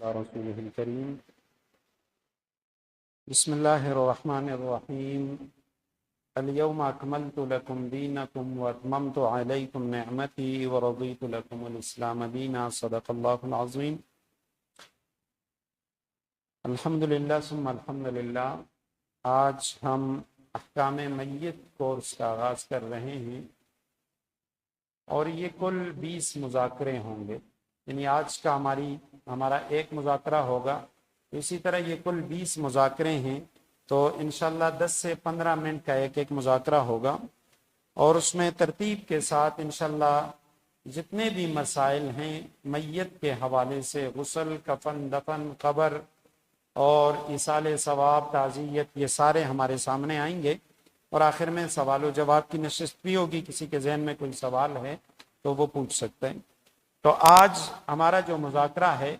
رسوله الكريم بسم الله الرحمن الرحيم اليوم أكملت لكم دينكم وأتممت عليكم نعمتي ورضيت لكم الإسلام دينا صدق الله العظيم الحمدللہ ثم الحمدللہ۔ آج ہم احکام میت کورس کا آغاز کر رہے ہیں اور یہ کل 20 مذاکرے ہوں گے، یعنی آج کا ہمارا ایک مذاکرہ ہوگا، اسی طرح یہ کل 20 مذاکرے ہیں، تو انشاءاللہ 10 سے 15 منٹ کا ایک مذاکرہ ہوگا، اور اس میں ترتیب کے ساتھ انشاءاللہ جتنے بھی مسائل ہیں میت کے حوالے سے، غسل، کفن، دفن، قبر اور ایصال ثواب، تعزیت، یہ سارے ہمارے سامنے آئیں گے، اور آخر میں سوال و جواب کی نشست بھی ہوگی۔ کسی کے ذہن میں کوئی سوال ہے تو وہ پوچھ سکتے ہیں۔ تو آج ہمارا جو مذاکرہ ہے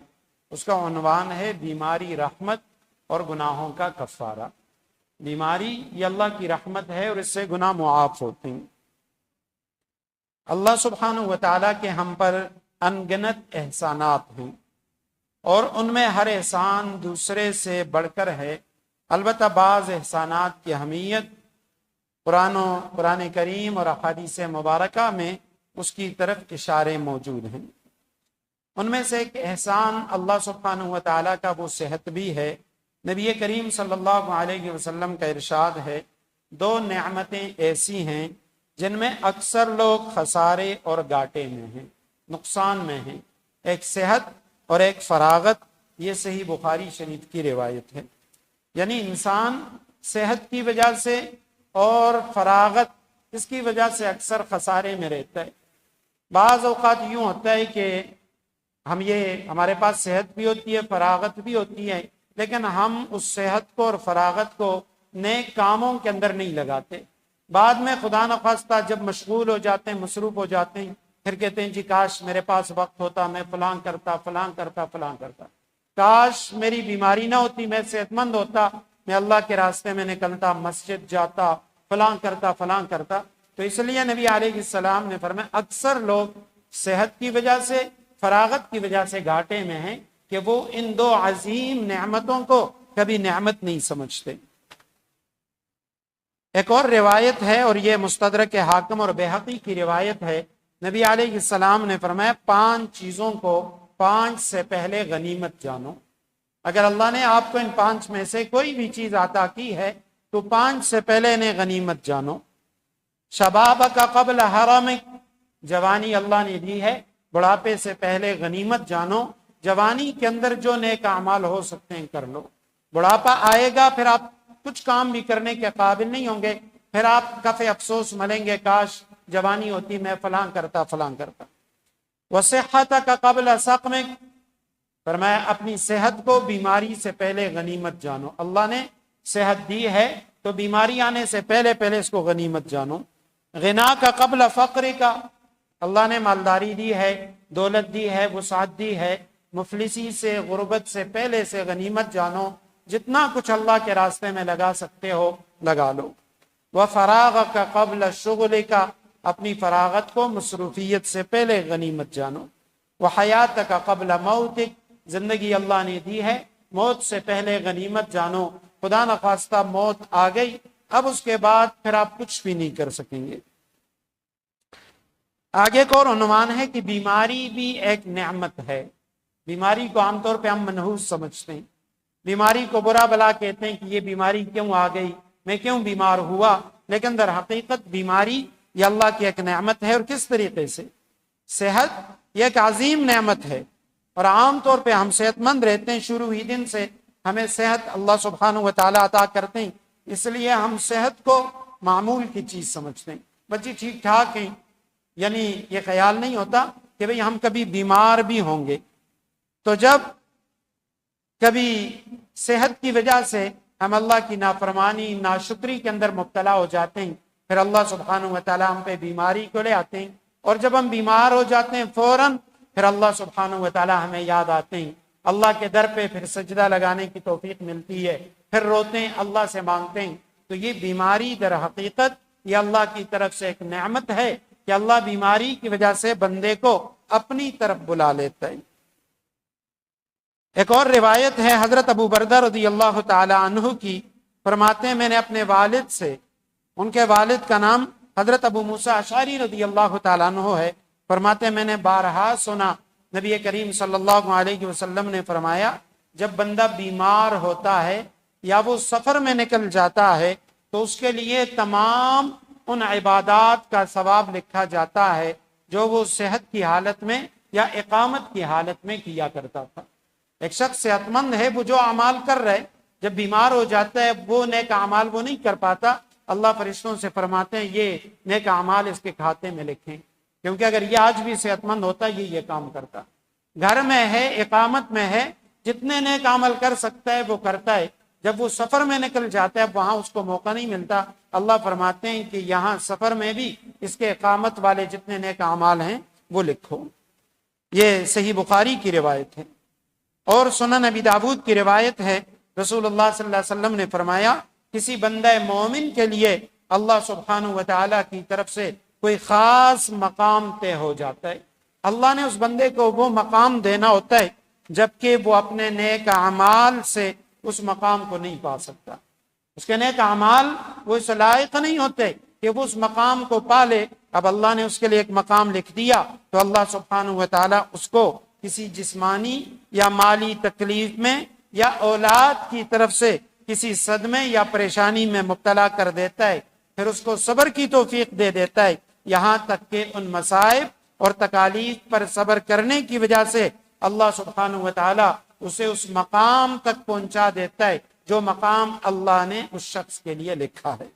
اس کا عنوان ہے بیماری رحمت اور گناہوں کا کفارہ۔ بیماری یہ اللہ کی رحمت ہے اور اس سے گناہ معاف ہوتے ہیں۔ اللہ سبحانہ و تعالیٰ کے ہم پر انگنت احسانات ہیں، اور ان میں ہر احسان دوسرے سے بڑھ کر ہے، البتہ بعض احسانات کی اہمیت قرآن کریم اور احادیث مبارکہ میں اس کی طرف اشارے موجود ہیں۔ ان میں سے ایک احسان اللہ سبحانہ و تعالیٰ کا وہ صحت بھی ہے۔ نبی کریم صلی اللہ علیہ وسلم کا ارشاد ہے، 2 نعمتیں ایسی ہیں جن میں اکثر لوگ خسارے اور گھاٹے میں ہیں، نقصان میں ہیں، ایک صحت اور ایک فراغت۔ یہ صحیح بخاری شریف کی روایت ہے۔ یعنی انسان صحت کی وجہ سے اور فراغت اس کی وجہ سے اکثر خسارے میں رہتا ہے۔ بعض اوقات یوں ہوتا ہے کہ ہمارے پاس صحت بھی ہوتی ہے، فراغت بھی ہوتی ہے، لیکن ہم اس صحت کو اور فراغت کو نیک کاموں کے اندر نہیں لگاتے۔ بعد میں خدا نخواستہ جب مشغول ہو جاتے ہیں، مصروف ہو جاتے ہیں، پھر کہتے ہیں جی کاش میرے پاس وقت ہوتا، میں فلاں کرتا۔ کاش میری بیماری نہ ہوتی، میں صحت مند ہوتا، میں اللہ کے راستے میں نکلتا، مسجد جاتا، فلاں کرتا۔ تو اس لیے نبی علیہ السلام نے فرمایا اکثر لوگ صحت کی وجہ سے، فراغت کی وجہ سے گھاٹے میں ہیں کہ وہ ان 2 عظیم نعمتوں کو کبھی نعمت نہیں سمجھتے۔ ایک اور روایت ہے، اور یہ مستدرک حاکم اور بہقی کی روایت ہے، نبی علیہ السلام نے فرمایا 5 چیزوں کو 5 سے پہلے غنیمت جانو۔ اگر اللہ نے آپ کو ان 5 میں سے کوئی بھی چیز عطا کی ہے تو 5 سے پہلے انہیں غنیمت جانو۔ شبابک قبل حرمک، جوانی اللہ نے دی ہے، بڑھاپے سے پہلے غنیمت جانو۔ جوانی کے اندر جو نیک اعمال ہو سکتے ہیں کر لو، بڑھاپا آئے گا پھر آپ کچھ کام بھی کرنے کے قابل نہیں ہوں گے، پھر آپ کف افسوس ملیں گے کاش جوانی ہوتی میں فلاں کرتا۔ وصحتک قبل سقمک، فرمایا اپنی صحت کو بیماری سے پہلے غنیمت جانو۔ اللہ نے صحت دی ہے تو بیماری آنے سے پہلے اس کو غنیمت جانو۔ غنا کا قبل فقر کا، اللہ نے مالداری دی ہے، دولت دی ہے، وسعت دی ہے، مفلسی سے، غربت سے پہلے سے غنیمت جانو۔ جتنا کچھ اللہ کے راستے میں لگا سکتے ہو لگا لو۔ وفراغ کا قبل شغل کا، اپنی فراغت کو مصروفیت سے پہلے غنیمت جانو۔ وحیات کا قبل موتک، زندگی اللہ نے دی ہے، موت سے پہلے غنیمت جانو۔ خدا نخواستہ موت آ گئی، اب اس کے بعد پھر آپ کچھ بھی نہیں کر سکیں گے۔ آگے ایک اور عنوان ہے کہ بیماری بھی ایک نعمت ہے۔ بیماری کو عام طور پہ ہم منحوس سمجھتے ہیں، بیماری کو برا بلا کہتے ہیں کہ یہ بیماری کیوں آ گئی، میں کیوں بیمار ہوا، لیکن در حقیقت بیماری یہ اللہ کی ایک نعمت ہے۔ اور کس طریقے سے؟ صحت یہ ایک عظیم نعمت ہے، اور عام طور پہ ہم صحت مند رہتے ہیں، شروع ہی دن سے ہمیں صحت اللہ سبحانہ و تعالیٰ عطا کرتے ہیں، اس لیے ہم صحت کو معمول کی چیز سمجھتے ہیں۔ بچے ٹھیک ٹھاک ہیں، یعنی یہ خیال نہیں ہوتا کہ بھئی ہم کبھی بیمار بھی ہوں گے۔ تو جب کبھی صحت کی وجہ سے ہم اللہ کی نافرمانی، ناشکری کے اندر مبتلا ہو جاتے ہیں، پھر اللہ سبحانہ و تعالیٰ ہم پہ بیماری کو لے آتے ہیں، اور جب ہم بیمار ہو جاتے ہیں فوراً پھر اللہ سبحانہ و تعالیٰ ہمیں یاد آتے ہیں، اللہ کے در پہ پھر سجدہ لگانے کی توفیق ملتی ہے، پھر روتے ہیں، اللہ سے مانگتے ہیں۔ تو یہ بیماری در حقیقت یہ اللہ کی طرف سے ایک نعمت ہے کہ اللہ بیماری کی وجہ سے بندے کو اپنی طرف بلا لیتا ہے۔ ایک اور روایت ہے حضرت ابو بردہ رضی اللہ تعالی عنہ کی، فرماتے ہیں میں نے اپنے والد سے، ان کے والد کا نام حضرت ابو موسیٰ اشعری رضی اللہ تعالیٰ عنہ ہے، فرماتے ہیں میں نے بارہا سنا نبی کریم صلی اللہ علیہ وسلم نے فرمایا جب بندہ بیمار ہوتا ہے یا وہ سفر میں نکل جاتا ہے تو اس کے لیے تمام ان عبادات کا ثواب لکھا جاتا ہے جو وہ صحت کی حالت میں یا اقامت کی حالت میں کیا کرتا تھا۔ ایک شخص صحت مند ہے، وہ جو اعمال کر رہے، جب بیمار ہو جاتا ہے وہ نیک اعمال وہ نہیں کر پاتا، اللہ فرشتوں سے فرماتے ہیں یہ نیک اعمال اس کے کھاتے میں لکھیں، کیونکہ اگر یہ آج بھی صحت مند ہوتا یہ کام کرتا۔ گھر میں ہے، اقامت میں ہے، جتنے نیک عمل کر سکتا ہے وہ کرتا ہے، جب وہ سفر میں نکل جاتا ہے وہاں اس کو موقع نہیں ملتا، اللہ فرماتے ہیں کہ یہاں سفر میں بھی اس کے اقامت والے جتنے نیک اعمال ہیں وہ لکھو۔ یہ صحیح بخاری کی روایت ہے۔ اور سنن ابی داود کی روایت ہے، رسول اللہ صلی اللہ علیہ وسلم نے فرمایا کسی بندہ مومن کے لیے اللہ سبحانہ و تعالی کی طرف سے کوئی خاص مقام طے ہو جاتا ہے، اللہ نے اس بندے کو وہ مقام دینا ہوتا ہے جبکہ وہ اپنے نیک اعمال سے اس مقام کو نہیں پا سکتا، اس کے نیک اعمال وہ اس لائق نہیں ہوتے کہ وہ اس مقام کو پا لے۔ اب اللہ نے اس کے لیے ایک مقام لکھ دیا تو اللہ سبحانہ و تعالی اس کو کسی جسمانی یا مالی تکلیف میں یا اولاد کی طرف سے کسی صدمے یا پریشانی میں مبتلا کر دیتا ہے، پھر اس کو صبر کی توفیق دے دیتا ہے، یہاں تک کہ ان مصائب اور تکالیف پر صبر کرنے کی وجہ سے اللہ سبحانہ و تعالی اسے اس مقام تک پہنچا دیتا ہے جو مقام اللہ نے اس شخص کے لیے لکھا ہے۔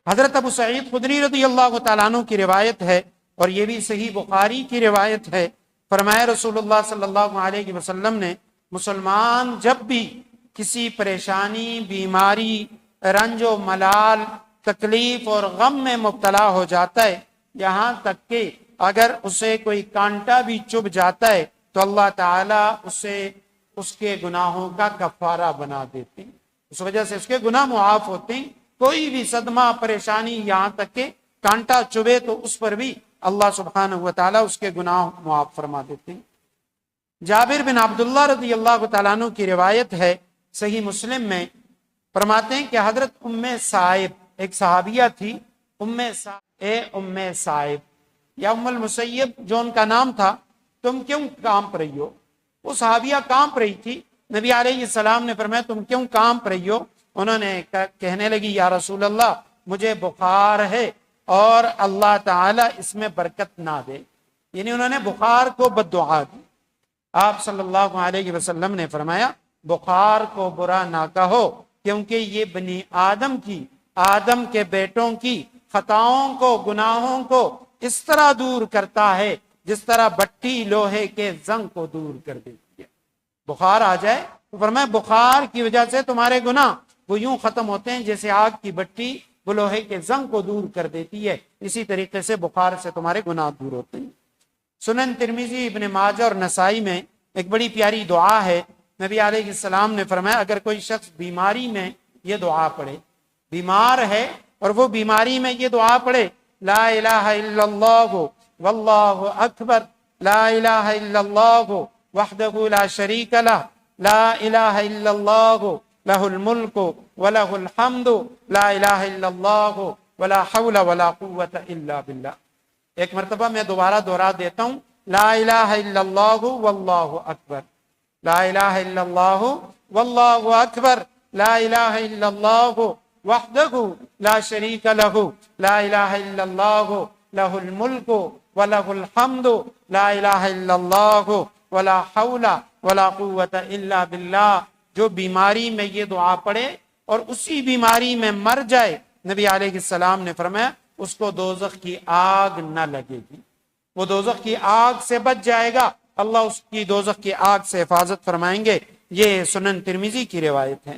حضرت ابو سعید خدری رضی اللہ تعالیٰ عنہ کی روایت ہے، اور یہ بھی صحیح بخاری کی روایت ہے، فرمایا رسول اللہ صلی اللہ علیہ وسلم نے مسلمان جب بھی کسی پریشانی، بیماری، رنج و ملال، تکلیف اور غم میں مبتلا ہو جاتا ہے، یہاں تک کہ اگر اسے کوئی کانٹا بھی چبھ جاتا ہے تو اللہ تعالیٰ اسے اس کے گناہوں کا کفارہ بنا دیتے ہیں، اس وجہ سے اس کے گناہ معاف ہوتے ہیں۔ کوئی بھی صدمہ، پریشانی، یہاں تک کہ کانٹا چبھے تو اس پر بھی اللہ سبحانہ و تعالیٰ اس کے گناہ معاف فرما دیتے ہیں۔ جابر بن عبداللہ رضی اللہ تعالیٰ عنہ کی روایت ہے صحیح مسلم میں، فرماتے ہیں کہ حضرت ام صائب ایک صحابیہ تھی، ام صائب یا ام المسیب جو ان کا نام تھا، تم کیوں کانپ رہی ہو؟ وہ صحابیہ کانپ رہی تھی، نبی علیہ السلام نے فرمایا تم کیوں کانپ رہی ہو؟ انہوں نے کہنے لگی یا رسول اللہ مجھے بخار ہے اور اللہ تعالیٰ اس میں برکت نہ دے، یعنی انہوں نے بخار کو بد دعا دی۔ آپ صلی اللہ علیہ وسلم نے فرمایا بخار کو برا نہ کہو، کیونکہ یہ بنی آدم کی، آدم کے بیٹوں کی خطاؤں کو، گناہوں کو اس طرح دور کرتا ہے جس طرح بٹی لوہے کے زنگ کو دور کر دیتی ہے۔ بخار آ جائے تو فرمایا بخار کی وجہ سے تمہارے گناہ وہ یوں ختم ہوتے ہیں جیسے آگ کی بٹی وہ لوہے کے زنگ کو دور کر دیتی ہے، اسی طریقے سے بخار سے تمہارے گناہ دور ہوتے ہیں۔ سنن ترمذی، ابن ماجہ اور نسائی میں ایک بڑی پیاری دعا ہے، نبی علیہ السلام نے فرمایا اگر کوئی شخص بیماری میں یہ دعا پڑھے، بیمار ہے اور وہ بیماری میں یہ دعا پڑھے لا الہ الا اللہ واللہ اکبر، لا الہ الا اللہ وحدہ لا شریک لہ، لا الہ الا اللہ لہ الملک ولہ الحمد، لا الہ الا اللہ ولا حول ولا قوة الا باللہ۔ ایک مرتبہ میں دوبارہ دہرا دیتا ہوں، لا الہ الا اللہ واللہ اکبر، لا الہ الا اللہ واللہ اکبر، لا الہ الا اللہ وحدہ لا شریک لہ، لا الہ الا اللہ لہ الملک ولہ الحمد، لا الہ الا اللہ ولا حول ولا قوة الا باللہ۔ جو بیماری میں یہ دعا پڑھے اور اسی بیماری میں مر جائے، نبی علیہ السلام نے فرمایا اس کو دوزخ کی آگ نہ لگے گی، وہ دوزخ کی آگ سے بچ جائے گا، اللہ اس کی دوزخ کی آگ سے حفاظت فرمائیں گے۔ یہ سنن ترمذی کی روایت ہے۔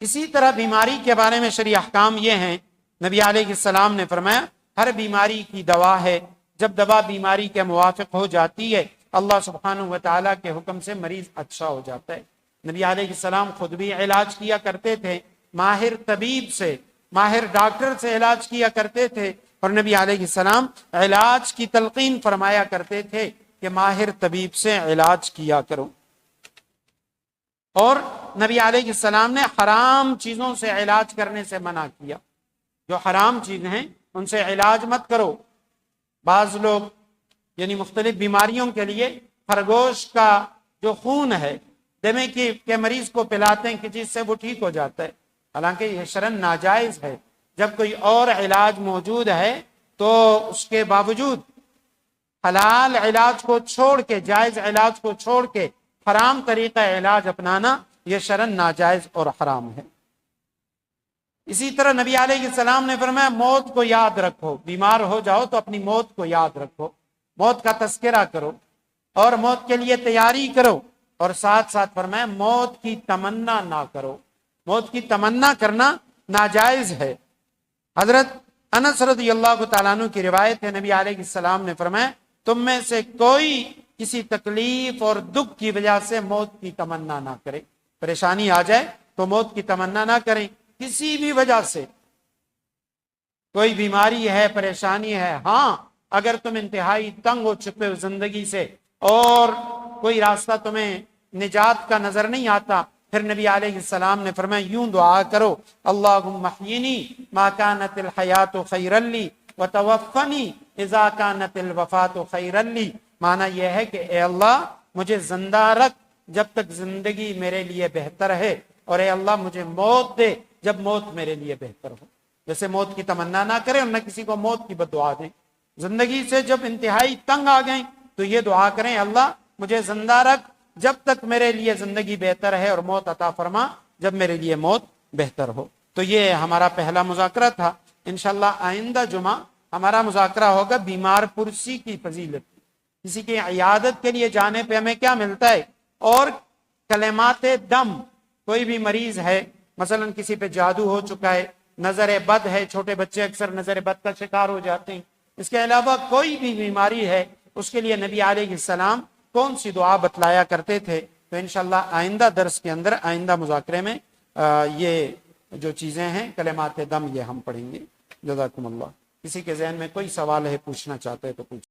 اسی طرح بیماری کے بارے میں شرعی احکام یہ ہیں، نبی علیہ السلام نے فرمایا ہر بیماری کی دوا ہے، جب دوا بیماری کے موافق ہو جاتی ہے اللہ سبحانہ و تعالیٰ کے حکم سے مریض اچھا ہو جاتا ہے۔ نبی علیہ السلام خود بھی علاج کیا کرتے تھے، ماہر طبیب سے، ماہر ڈاکٹر سے علاج کیا کرتے تھے، اور نبی علیہ السلام علاج کی تلقین فرمایا کرتے تھے کہ ماہر طبیب سے علاج کیا کرو۔ اور نبی علیہ السلام نے حرام چیزوں سے علاج کرنے سے منع کیا، جو حرام چیزیں ہیں ان سے علاج مت کرو۔ بعض لوگ یعنی مختلف بیماریوں کے لیے خرگوش کا جو خون ہے دمے کے مریض کو پلاتے ہیں کہ جس سے وہ ٹھیک ہو جاتا ہے، حالانکہ یہ شرعاً ناجائز ہے۔ جب کوئی اور علاج موجود ہے تو اس کے باوجود حلال علاج کو چھوڑ کے، جائز علاج کو چھوڑ کے حرام طریقہ علاج اپنانا یہ شرعاً ناجائز اور حرام ہے۔ اسی طرح نبی علیہ السلام نے فرمایا موت کو یاد رکھو، بیمار ہو جاؤ تو اپنی موت کو یاد رکھو، موت کا تذکرہ کرو اور موت کے لیے تیاری کرو، اور ساتھ ساتھ فرمایا موت کی تمنا نہ کرو۔ موت کی تمنا کرنا ناجائز ہے۔ حضرت انس رضی اللہ تعالیٰ عنہ کی روایت ہے، نبی علیہ السلام نے فرمایا تم میں سے کوئی کسی تکلیف اور دکھ کی وجہ سے موت کی تمنا نہ کرے، پریشانی آ جائے تو موت کی تمنا نہ کریں، کسی بھی وجہ سے کوئی بیماری ہے، پریشانی ہے، ہاں اگر تم انتہائی تنگ ہو چکے ہو زندگی سے اور کوئی راستہ تمہیں نجات کا نظر نہیں آتا، پھر نبی علیہ السلام نے فرمایا یوں دعا کرو اللہم احیینی ما کانت الحیات خیرا لی وتوفنی اذا کانت الوفات خیرا لی۔ معنی یہ ہے کہ اے اللہ مجھے زندہ رکھ جب تک زندگی میرے لیے بہتر ہے، اور اے اللہ مجھے موت دے جب موت میرے لیے بہتر ہو۔ جیسے موت کی تمنا نہ کریں اور نہ کسی کو موت کی بد دعا دیں۔ زندگی سے جب انتہائی تنگ آ گئیں تو یہ دعا کریں اللہ مجھے زندہ رکھ جب تک میرے لیے زندگی بہتر ہے، اور موت عطا فرما جب میرے لیے موت بہتر ہو۔ تو یہ ہمارا پہلا مذاکرہ تھا۔ انشاءاللہ آئندہ جمعہ ہمارا مذاکرہ ہوگا بیمار پرسی کی فضیلت، کسی کی عیادت کے لیے جانے پہ ہمیں کیا ملتا ہے، اور کلمات دم، کوئی بھی مریض ہے مثلا کسی پہ جادو ہو چکا ہے، نظر بد ہے، چھوٹے بچے اکثر نظر بد کا شکار ہو جاتے ہیں، اس کے علاوہ کوئی بھی بیماری ہے اس کے لیے نبی علیہ السلام کون سی دعا بتلایا کرتے تھے۔ تو انشاءاللہ آئندہ درس کے اندر، آئندہ مذاکرے میں یہ جو چیزیں ہیں کلمات دم یہ ہم پڑھیں گے۔ جزاکم اللہ۔ کسی کے ذہن میں کوئی سوال ہے، پوچھنا چاہتے ہیں تو پوچھ